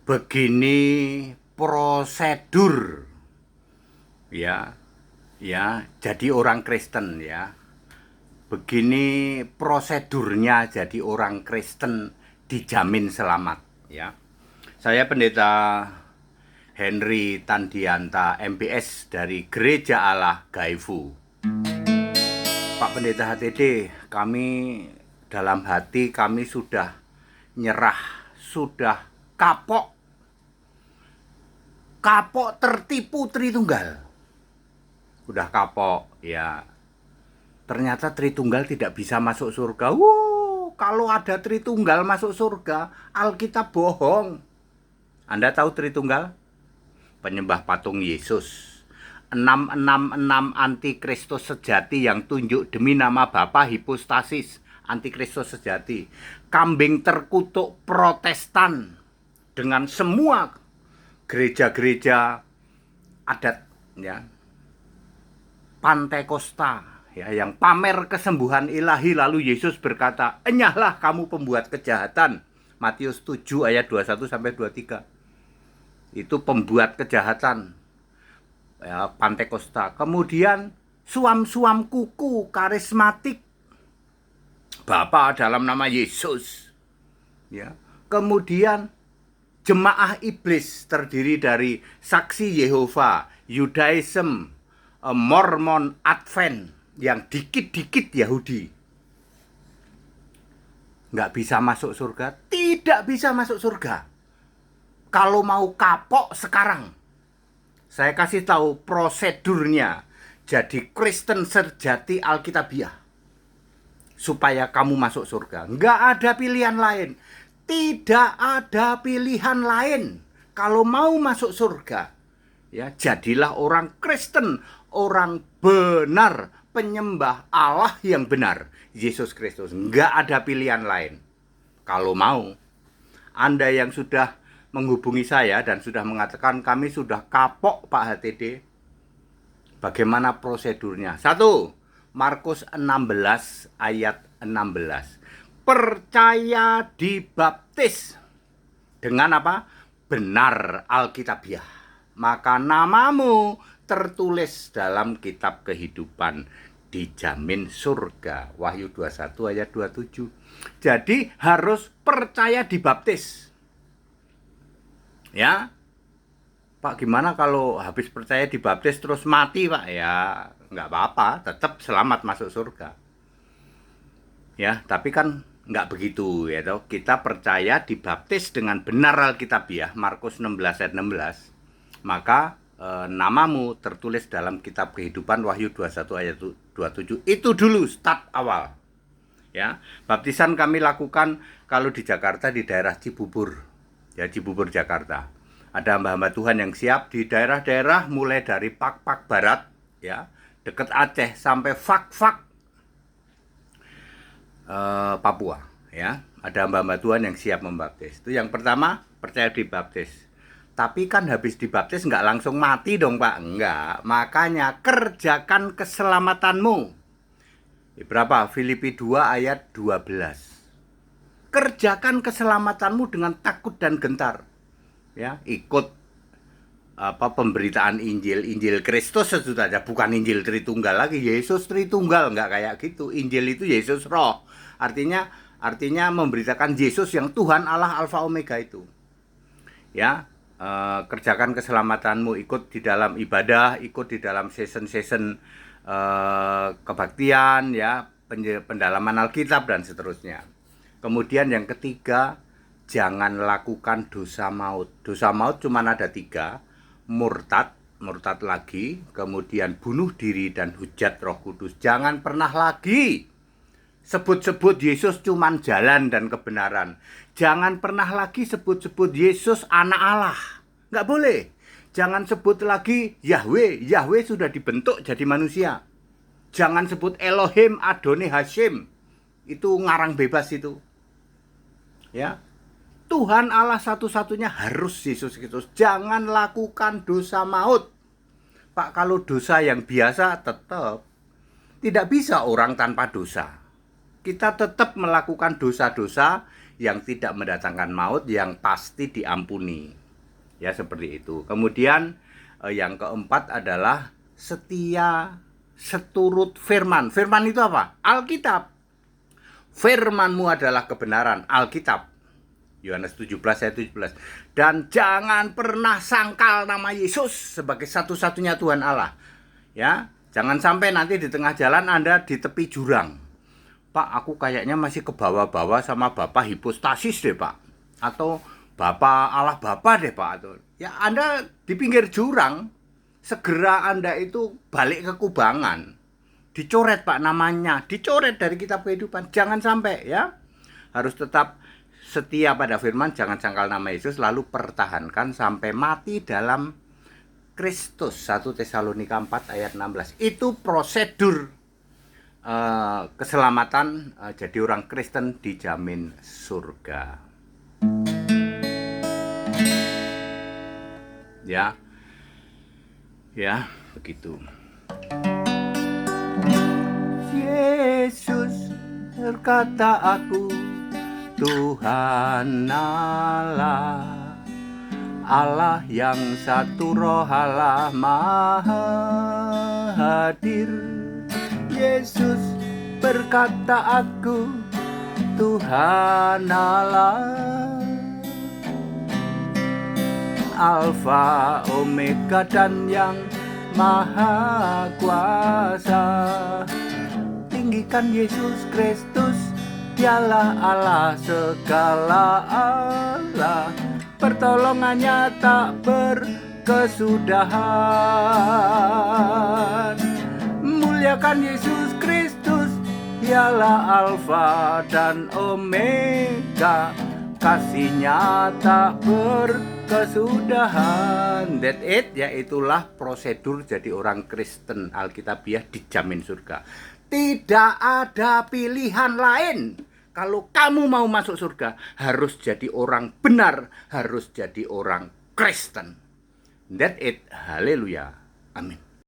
Begini prosedur ya, jadi orang Kristen ya. Begini prosedurnya jadi orang Kristen dijamin selamat ya. Saya Pendeta Henry Tandianta MPS dari Gereja Allah Gaifu. Pak Pendeta HTD, kami dalam hati kami sudah nyerah, sudah kapok tertipu Tritunggal. Udah kapok ya. Ternyata Tritunggal tidak bisa masuk surga. Kalau ada Tritunggal masuk surga, Alkitab bohong. Anda tahu Tritunggal? Penyembah patung Yesus. 666 antikristus sejati yang tunjuk demi nama Bapa hipostasis. Antikristus sejati. Kambing terkutuk Protestan dengan semua gereja-gereja adat ya. Pantekosta ya, yang pamer kesembuhan ilahi, lalu Yesus berkata, "Enyahlah kamu pembuat kejahatan." Matius 7 ayat 21 sampai 23. Itu pembuat kejahatan ya, Pantekosta. Kemudian suam-suam kuku karismatik, Bapa dalam nama Yesus ya. Kemudian jemaah iblis terdiri dari Saksi Yehova, Judaism, Mormon, Advent, yang dikit-dikit Yahudi. Nggak bisa masuk surga, tidak bisa masuk surga. Kalau mau kapok sekarang, saya kasih tahu prosedurnya jadi Kristen sejati Alkitabiah supaya kamu masuk surga. Nggak ada pilihan lain, tidak ada pilihan lain. Kalau mau masuk surga, ya jadilah orang Kristen, orang benar, penyembah Allah yang benar, Yesus Kristus. Nggak ada pilihan lain. Kalau mau, Anda yang sudah menghubungi saya dan sudah mengatakan kami sudah kapok Pak HTD, bagaimana prosedurnya? 1. Markus 16 ayat 16. Percaya dibaptis dengan apa? Benar Alkitabiah. Maka namamu tertulis dalam kitab kehidupan, dijamin surga. Wahyu 21 ayat 27. Jadi harus percaya dibaptis. Ya. Pak, gimana kalau habis percaya dibaptis terus mati, Pak? Ya, nggak apa-apa, tetap selamat masuk surga. Ya, tapi kan nggak begitu ya toh. Kita percaya dibaptis dengan benar Alkitabiah, Markus 16 ayat 16. Maka namamu tertulis dalam kitab kehidupan, Wahyu 21 ayat 27. Itu dulu start awal. Ya, baptisan kami lakukan kalau di Jakarta di daerah Cibubur. Ya, Cibubur Jakarta. Ada hamba-hamba Tuhan yang siap di daerah-daerah mulai dari Pak Barat ya, dekat Aceh sampai Fak Papua ya. Ada hamba-hamba Tuhan yang siap membaptis. Itu yang pertama, percaya dibaptis. Tapi kan habis dibaptis nggak langsung mati dong Pak. Enggak. Makanya kerjakan keselamatanmu. Berapa? Filipi 2 ayat 12. Kerjakan keselamatanmu dengan takut dan gentar. Ya, ikut pemberitaan Injil Kristus sesudahnya, bukan Injil Tritunggal lagi. Yesus Tritunggal, nggak kayak gitu. Injil itu Yesus Roh. Artinya memberitakan Yesus yang Tuhan Allah Alfa Omega itu. Ya, kerjakan keselamatanmu, ikut di dalam ibadah, ikut di dalam season kebaktian ya, pendalaman Alkitab dan seterusnya. Kemudian yang ketiga, jangan lakukan dosa maut. Dosa maut cuma ada 3, murtad lagi, kemudian bunuh diri dan hujat Roh Kudus. Jangan pernah lagi sebut-sebut Yesus cuma jalan dan kebenaran. Jangan pernah lagi sebut-sebut Yesus anak Allah. Nggak boleh. Jangan sebut lagi Yahweh. Yahweh sudah dibentuk jadi manusia. Jangan sebut Elohim Adonai Hashem. Itu ngarang bebas itu. Ya. Tuhan Allah satu-satunya harus Yesus Kristus. Jangan lakukan dosa maut. Pak, kalau dosa yang biasa tetap tidak bisa orang tanpa dosa. Kita tetap melakukan dosa-dosa yang tidak mendatangkan maut, yang pasti diampuni. Ya, seperti itu. Kemudian yang keempat adalah setia seturut firman. Firman itu apa? Alkitab. Firman-Mu adalah kebenaran, Alkitab. Yohanes 17 ayat 17. Dan jangan pernah sangkal nama Yesus sebagai satu-satunya Tuhan Allah. Ya, jangan sampai nanti di tengah jalan Anda di tepi jurang. Pak, aku kayaknya masih ke bawah-bawah sama Bapak hipostasis deh, Pak. Atau Bapak Allah Bapa deh, Pak. Atau ya Anda di pinggir jurang, segera Anda itu balik ke kubangan. Dicoret, Pak, namanya. Dicoret dari kitab kehidupan. Jangan sampai, ya. Harus tetap setia pada firman, jangan sangkal nama Yesus, lalu pertahankan sampai mati dalam Kristus. 1 Tesalonika 4 ayat 16. Itu prosedur keselamatan, jadi orang Kristen dijamin surga. Ya, begitu. Yesus berkata, aku Tuhan Allah, Allah yang satu, Roh Allah Maha Hadir. Yesus berkata, aku Tuhan Allah, Alfa Omega dan yang Maha Kuasa. Tinggikan Yesus Kristus, Dialah Allah segala Allah, pertolongannya tak berkesudahan. Muliakan Yesus Kristus, Dialah Alfa dan Omega, kasihnya tak berkesudahan. That's it, yaitulah prosedur jadi orang Kristen Alkitabiah dijamin surga. Tidak ada pilihan lain. Kalau kamu mau masuk surga, harus jadi orang benar, harus jadi orang Kristen. That's it. Haleluya. Amin.